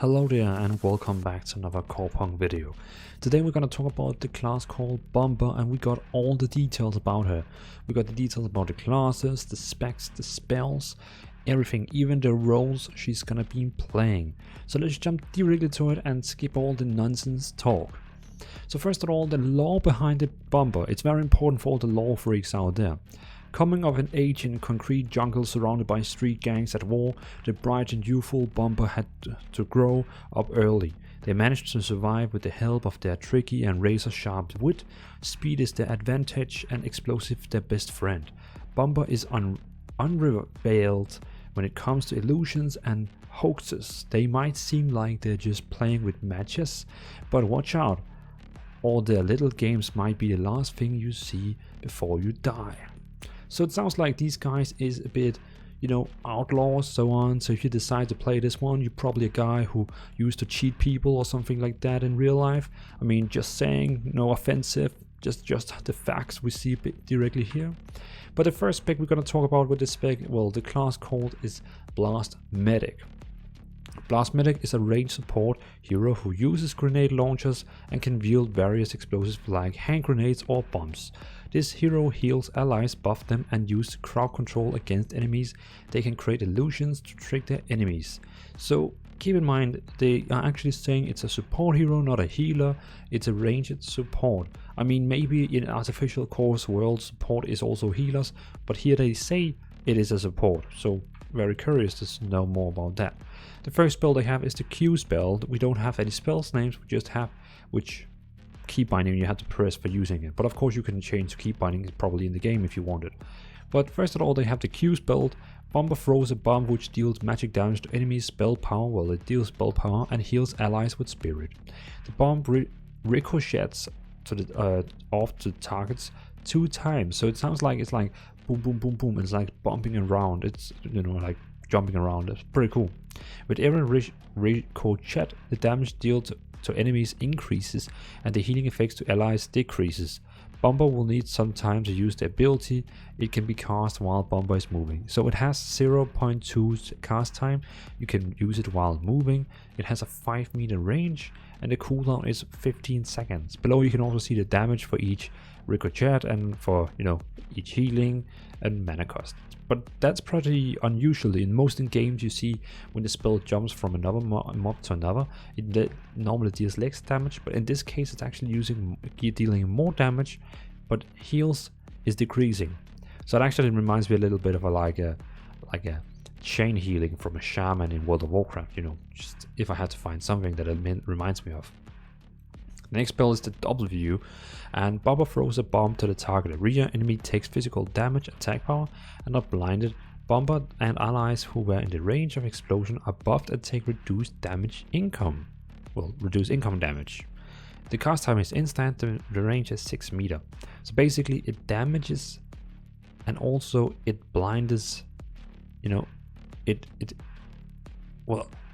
Hello there and welcome back to another Corepunk video. Today we're going to talk about the class called Bomber, and we got all the details about her. We got the details about the classes, the specs, the spells, everything, even the roles she's gonna be playing. So let's jump directly to it and skip all the nonsense talk. So first of all, the lore behind the Bomber. It's very important for all the lore freaks out there. Coming of an age in concrete jungle surrounded by street gangs at war, the bright and youthful Bomber had to grow up early. They managed to survive with the help of their tricky and razor-sharp wit. Speed is their advantage and explosive their best friend. Bomber is unrevealed when it comes to illusions and hoaxes. They might seem like they're just playing with matches, but watch out, all their little games might be the last thing you see before you die. So it sounds like these guys is a bit, outlaws, so on. So if you decide to play this one, you're probably a guy who used to cheat people or something like that in real life. I mean, just saying, no offensive, just the facts we see directly here. But the first spec we're going to talk about with this spec, well, the class called is Blast Medic. Blast Medic is a range support hero who uses grenade launchers and can wield various explosives like hand grenades or bombs. This hero heals allies, buff them, and uses crowd control against enemies. They can create illusions to trick their enemies. So keep in mind, they are actually saying it's a support hero, not a healer. It's a ranged support. I mean, maybe in Artificial Core's world, support is also healers, but here they say it is a support. So very curious to know more about that. The first spell they have is the Q spell. We don't have any spells names, we just have which key binding you have to press for using it. But of course you can change key binding probably in the game if you wanted. But first of all, they have the Q spell. Bomber throws a bomb which deals magic damage to enemies. Spell power, well, it deals spell power and heals allies with spirit. The bomb ricochets to the off to targets 2 times. So it sounds like it's like boom, boom, boom, boom. It's like bumping around. It's like jumping around. It's pretty cool. With every ricochet, the damage dealt to enemies increases and the healing effects to allies decreases. Bomber will need some time to use the ability. It can be cast while Bomber is moving. So it has 0.2 cast time. You can use it while moving. It has a 5-meter range and the cooldown is 15 seconds. Below you can also see the damage for each ricochet and for each healing and mana cost. But that's pretty unusual. In most games you see when the spell jumps from another mob to another, it normally deals less damage, but in this case it's actually dealing more damage, but heals is decreasing. So it actually reminds me a little bit of a chain healing from a shaman in World of Warcraft, just if I had to find something that it reminds me of. The next spell is the W, and Bomber throws a bomb to the target area. Enemy takes physical damage, attack power, and are blinded. Bomber and allies who were in the range of explosion are buffed and take reduced income damage. The cast time is instant, the range is 6 meters. So basically it damages and also it blinds,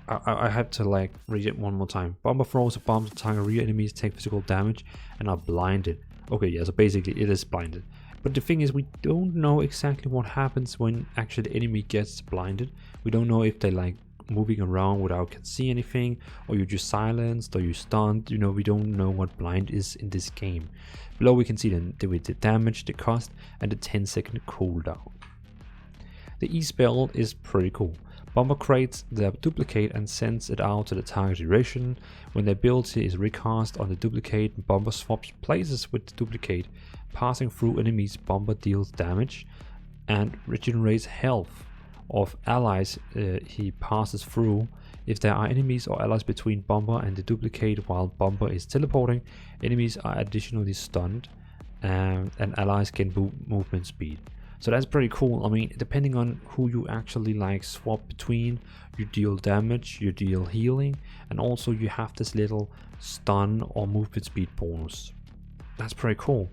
I have to read it one more time. Bomber throws a bomb to target rear enemies, take physical damage, and are blinded. Okay, yeah, so basically it is blinded. But the thing is, we don't know exactly what happens when actually the enemy gets blinded. We don't know if they moving around without can see anything, or you're just silenced, or you're stunned. We don't know what blind is in this game. Below we can see the damage, the cost, and the 10-second cooldown. The E spell is pretty cool. Bomber creates the duplicate and sends it out to the target duration. When the ability is recast on the duplicate, Bomber swaps places with the duplicate. Passing through enemies, Bomber deals damage and regenerates health of allies he passes through. If there are enemies or allies between Bomber and the duplicate while Bomber is teleporting, enemies are additionally stunned and allies gain movement speed. So that's pretty cool. I mean, depending on who you actually swap between, you deal damage, you deal healing, and also you have this little stun or movement speed bonus. That's pretty cool.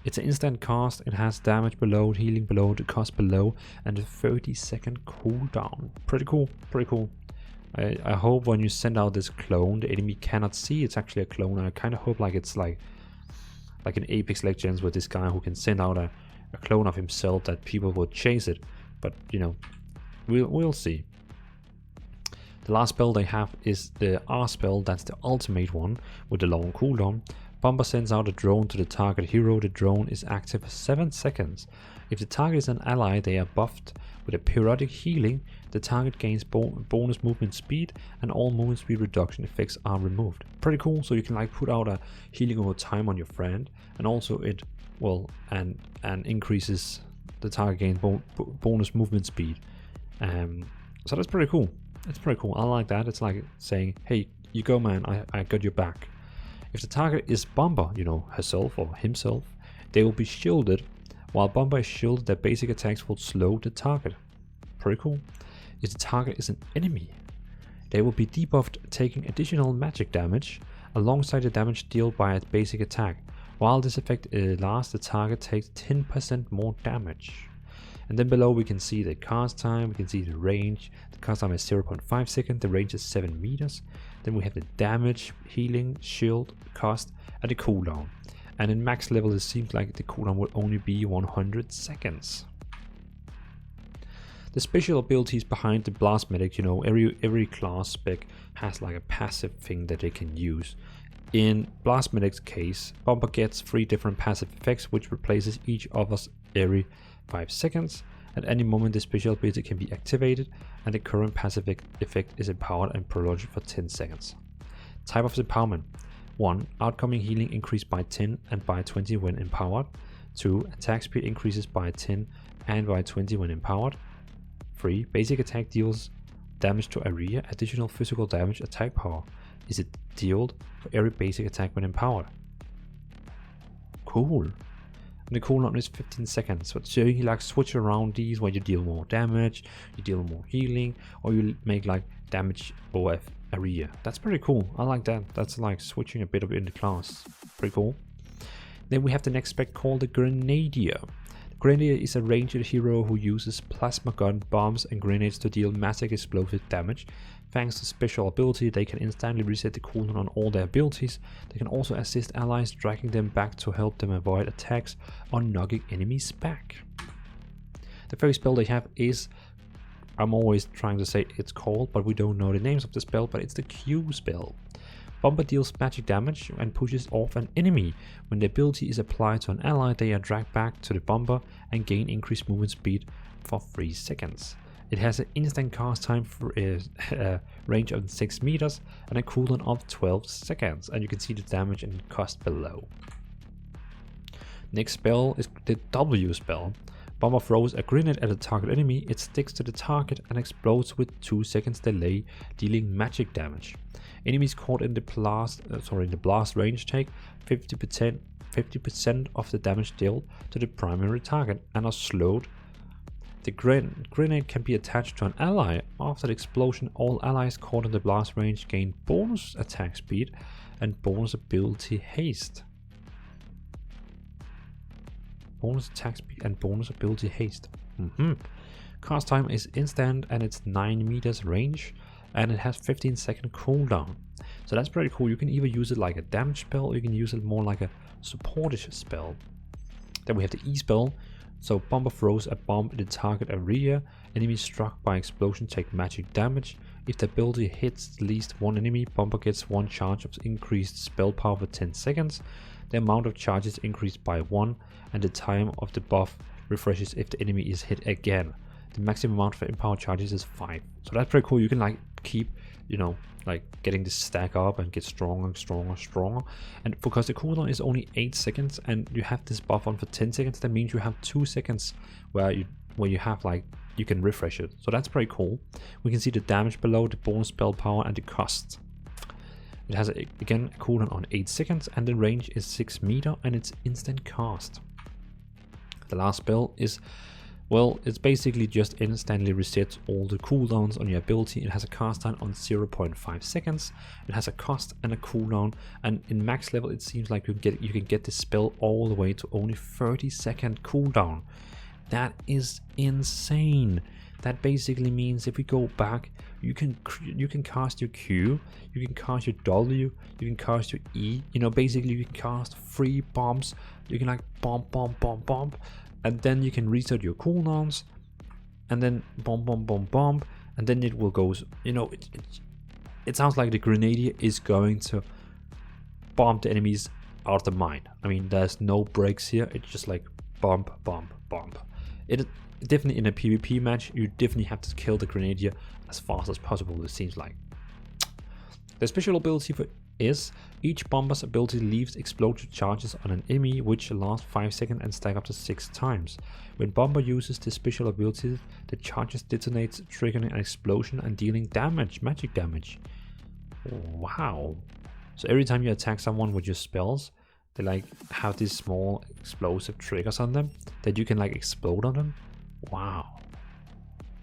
It's an instant cast, it has damage below, healing below, the cost below, and a 30-second cooldown. Pretty cool, pretty cool. I hope when you send out this clone, the enemy cannot see it's actually a clone. I kind of hope it's like an Apex Legends with this guy who can send out a clone of himself that people will chase it, but we'll see. The last spell they have is the R spell, that's the ultimate one with the long cooldown. Bomber sends out a drone to the target hero. The drone is active for 7 seconds. If the target is an ally, they are buffed with a periodic healing. The target gains bonus movement speed, and all movement speed reduction effects are removed. Pretty cool. So you can like put out a healing over time on your friend, and also it and increases the target gains bonus movement speed. So that's pretty cool. It's pretty cool. I like that. It's like saying, hey, you go, man, I got your back. If the target is Bomber, you know, herself or himself, they will be shielded. While Bomber is shielded, their basic attacks will slow the target. Pretty cool. If the target is an enemy, they will be debuffed, taking additional magic damage alongside the damage dealt by a basic attack. While this effect lasts, the target takes 10% more damage. And then below we can see the cast time, we can see the range. The cast time is 0.5 seconds, the range is 7 meters. Then we have the damage, healing, shield, cost, and the cooldown. And in max level it seems like the cooldown will only be 100 seconds. The special abilities behind the Blast Medic, you know, every class spec has like a passive thing that they can use. In Blast Medic's case, Bomber gets 3 different passive effects which replaces each other's every 5 seconds. At any moment the special ability can be activated, and the current passive effect is empowered and prolonged for 10 seconds. Type of empowerment: 1. Outcoming healing increased by 10 and by 20 when empowered. 2. Attack speed increases by 10 and by 20 when empowered. 3. Basic attack deals damage to area. Additional physical damage attack power is it dealt for every basic attack when empowered. Cool. And the cooldown is 15 seconds, so you like switch around these where you deal more damage, you deal more healing, or you make like damage over area. That's pretty cool. I like that. That's like switching a bit of in the class. Pretty cool. Then we have the next spec called the Grenadier. The Grenadier is a ranged hero who uses plasma gun, bombs, and grenades to deal massive explosive damage. Thanks to special ability, they can instantly reset the cooldown on all their abilities. They can also assist allies, dragging them back to help them avoid attacks or knocking enemies back. The first spell they have is, I'm always trying to say it's called, but we don't know the names of the spell, but it's the Q spell. Bomber deals magic damage and pushes off an enemy. When the ability is applied to an ally, they are dragged back to the Bomber and gain increased movement speed for 3 seconds. It has an instant cast time for a range of 6 meters and a cooldown of 12 seconds, and you can see the damage and cost below. Next spell is the W spell. Bomber throws a grenade at a target enemy, it sticks to the target and explodes with 2 seconds delay, dealing magic damage. Enemies caught in the blast range take 50% of the damage dealt to the primary target and are slowed. The grenade can be attached to an ally. After the explosion, all allies caught in the blast range gain bonus attack speed and bonus ability haste. Bonus attack speed and bonus ability haste. Cast time is instant and it's 9 meters range, and it has 15-second cooldown. So that's pretty cool. You can either use it like a damage spell, or you can use it more like a supportish spell. Then we have the E spell. So Bomber throws a bomb in the target area. Enemies struck by explosion take magic damage. If the ability hits at least one enemy, Bomber gets 1 charge of increased spell power for 10 seconds. The amount of charges increased by 1, and the time of the buff refreshes if the enemy is hit again. The maximum amount for empower charges is 5. So that's pretty cool. You can like keep, you know, like getting this stack up and get stronger and stronger. And because the cooldown is only 8 seconds and you have this buff on for 10 seconds, that means you have 2 seconds where you have like, you can refresh it. So that's pretty cool. We can see the damage below, the bonus spell power, and the cost. It has again a cooldown on 8 seconds and the range is 6 meters and it's instant cast. The last spell is, well, it's basically just instantly resets all the cooldowns on your ability. It has a cast time on 0.5 seconds. It has a cost and a cooldown, and in max level it seems like you can get this spell all the way to only 30-second cooldown. That is insane. That basically means if we go back, you can cast your Q, you can cast your W, you can cast your E. You know, basically you can cast 3 bombs. You can like bomb, and then you can reset your cooldowns, and then bomb, and then it will go, you know, it sounds like the Grenadier is going to bomb the enemies out of the mine. I mean, there's no breaks here, it's just like bump, bump, bump. It definitely, in a PvP match, you definitely have to kill the Grenadier as fast as possible, it seems like. The special ability for is each bomber's ability leaves explosive charges on an enemy which last 5 seconds and stack up to 6 times. When bomber uses this special ability, the charges detonates, triggering an explosion and dealing damage, magic damage. Wow. So every time you attack someone with your spells, they like have these small explosive triggers on them that you can like explode on them. Wow.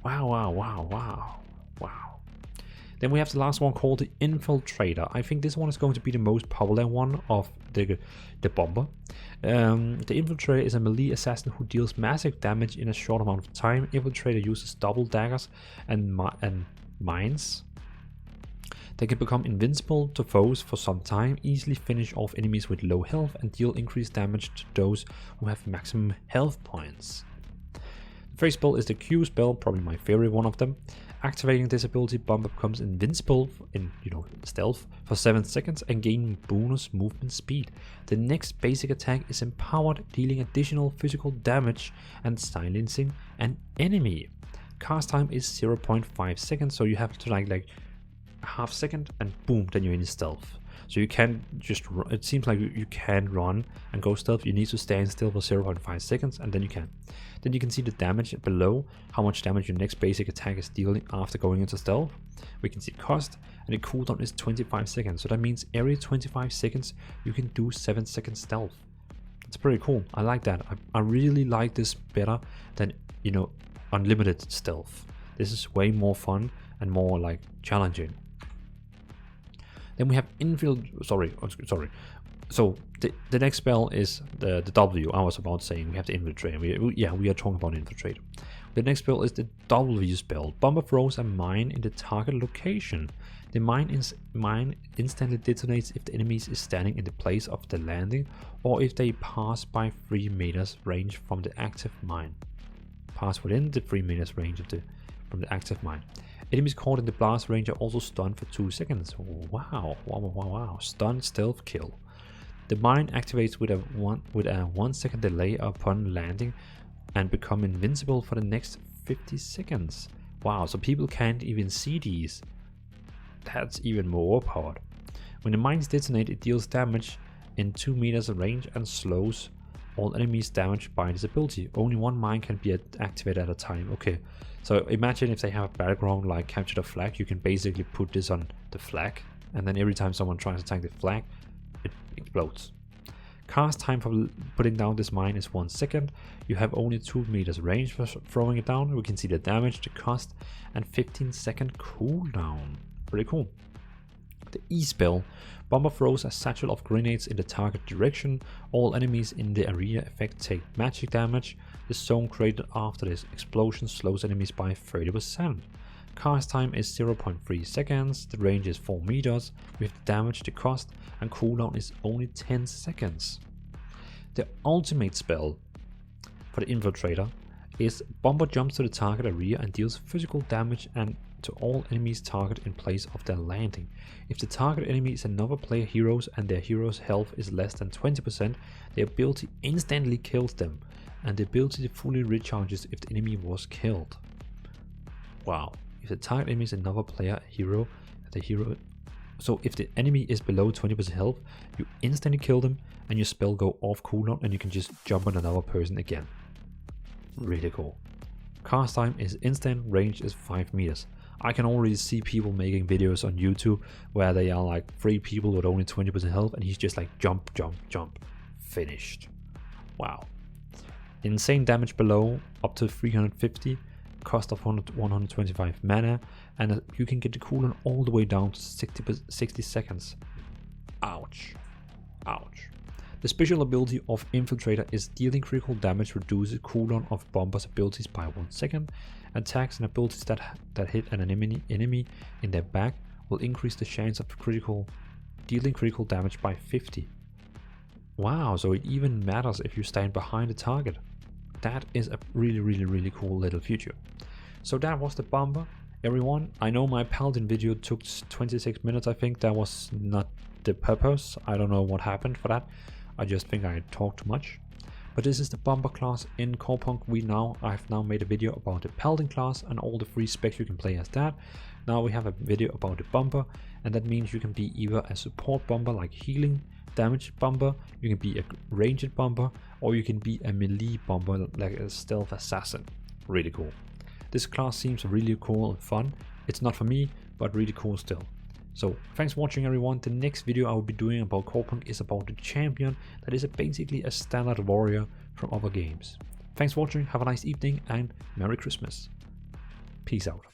Wow, wow, wow, wow, wow. Then we have the last one called the Infiltrator. I think this one is going to be the most popular one of the bomber. The Infiltrator is a melee assassin who deals massive damage in a short amount of time. Infiltrator uses double daggers and mines. They can become invincible to foes for some time, easily finish off enemies with low health, and deal increased damage to those who have maximum health points. The first spell is the Q spell, probably my favorite one of them. Activating this ability, bomber becomes invincible in stealth for 7 seconds and gain bonus movement speed. The next basic attack is empowered, dealing additional physical damage and silencing an enemy. Cast time is 0.5 seconds, so you have to like a half second and boom, then you're in stealth. So you can't just run. It seems like you can run and go stealth. You need to stand still for 0.5 seconds and then you can. Then you can see the damage below, how much damage your next basic attack is dealing after going into stealth. We can see cost, and the cooldown is 25 seconds. So that means every 25 seconds you can do 7 seconds stealth. It's pretty cool. I like that. I really like this better than, unlimited stealth. This is way more fun and more like challenging. Then we have Sorry. So the next spell is the W. I was about saying we have the Infiltrator. We are talking about Infiltrator. The next spell is the W spell. Bomber throws a mine in the target location. The mine instantly detonates if the enemy is standing in the place of the landing, or if they pass by 3 meters range from the active mine. Pass within the 3 meters range from the active mine. Enemies caught in the blast range are also stunned for 2 seconds. Wow. Stun stealth kill. The mine activates with a 1 second delay upon landing and become invincible for the next 50 seconds. Wow, so people can't even see these. That's even more overpowered. When the mines detonate, it deals damage in 2 meters range and slows all enemies damaged by this ability. Only 1 mine can be activated at a time. Okay, so imagine if they have a background like capture the flag, you can basically put this on the flag, and then every time someone tries to attack the flag, it explodes. Cast time for putting down this mine is 1 second. You have only 2 meters range for throwing it down. We can see the damage, the cost, and 15-second cooldown. Pretty cool. The E spell. Bomber throws a satchel of grenades in the target direction. All enemies in the area effect take magic damage. The zone created after this explosion slows enemies by 30%. Cast time is 0.3 seconds, the range is 4 meters, with the damage, the cost, and cooldown is only 10 seconds. The ultimate spell for the Infiltrator is Bomber jumps to the target area and deals physical damage and to all enemies target in place of their landing. If the target enemy is another player heroes and their hero's health is less than 20%, the ability instantly kills them, and the ability fully recharges if the enemy was killed. Wow. If the target enemy is another player hero, so if the enemy is below 20% health, you instantly kill them and your spell go off cooldown and you can just jump on another person again. Really cool. Cast time is instant, range is 5 meters. I can already see people making videos on YouTube where they are like 3 people with only 20% health and he's just like jump, finished. Wow. Insane damage below, up to 350. Cost of 125 mana, and you can get the cooldown all the way down to 60 seconds. Ouch. The special ability of Infiltrator is dealing critical damage reduces cooldown of Bomber's abilities by 1 second. Attacks and abilities that hit an enemy in their back will increase the chance of dealing critical damage by 50. Wow, so it even matters if you stand behind the target. That is a really cool little feature. So that was the Bomber. everyone. I know my Paladin video took 26 minutes, I think. That was not the purpose. I don't know what happened for that. I just think I talked too much. But this is the Bomber class in Corepunk. I've now made a video about the Paladin class and all the free specs you can play as that. Now we have a video about the Bomber, and that means you can be either a support Bomber like healing, damage Bomber, you can be a ranged Bomber, or you can be a melee Bomber like a stealth assassin. Really cool. This class seems really cool and fun. It's not for me, but really cool still. So thanks for watching, everyone. The next video I will be doing about Corepunk is about the champion that is basically a standard warrior from other games. Thanks for watching, have a nice evening, and Merry Christmas. Peace out.